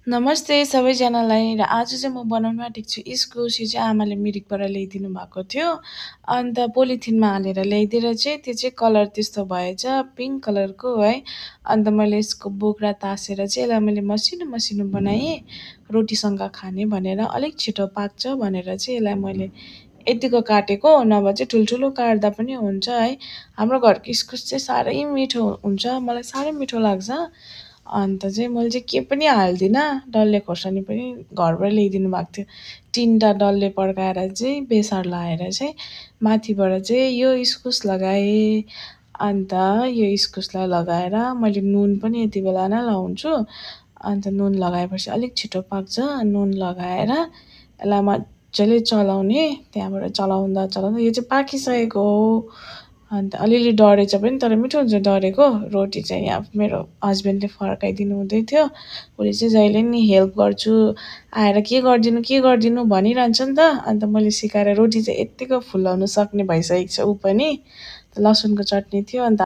नमस्ते सबैजनालाई र आज चाहिँ म बनाउन आँटेको छु इस्कुस। यो चाहिँ आमाले मिरिकबाट ल्याइदिनु भएको थियो। अन्त पोलिथिनमा हालेर ल्याइदिएर चाहिँ त्यो चाहिँ कलर त्यस्तो भएछ पिङ्क कलरको है। अन्त मैले यसको बोक्रा तासेर चाहिँ यसलाई मैले मसिनो मसिनो बनाएँ रोटीसँग खाने भनेर। अलिक छिटो पाक्छ भनेर चाहिँ यसलाई मैले यतिको काटेको, नभए चाहिँ ठुल्ठुलो काट्दा पनि हुन्छ है। हाम्रो घरको इस्कुस चाहिँ साह्रै मिठो हुन्छ, मलाई साह्रै मिठो लाग्छ। अन्त चाहिँ मैले चाहिँ के पनि हाल्दिनँ, डल्ले खोर्सानी पनि घरबाट ल्याइदिनु भएको थियो। 3टा डल्ले पड्काएर चाहिँ बेसार लाएर चाहिँ माथिबाट चाहिँ यो इस्कुस लगाएँ। अन्त यो इस्कुसलाई लगाएर मैले नुन पनि यति बेला नै लाउँछु। अन्त नुन लगाएपछि अलिक छिटो पाक्छ। नुन लगाएर यसलाई मजाले चलाउने, त्यहाँबाट चलाउँदा चलाउँदा यो चाहिँ पाकिसकेको हो। अन्त अलिअलि डढेछ पनि तर मिठो हुन्छ डढेको। रोटी चाहिँ यहाँ मेरो हस्बेन्डले फर्काइदिनु हुँदै थियो। उसले चाहिँ जहिले नि हेल्प गर्छु आएर के गरिदिनु भनिरहन्छ नि त। अन्त मैले सिकाएर रोटी चाहिँ यत्तिको फुलाउनु सक्ने भइसकेको छ ऊ पनि। लसुनको चटनी थियो अन्त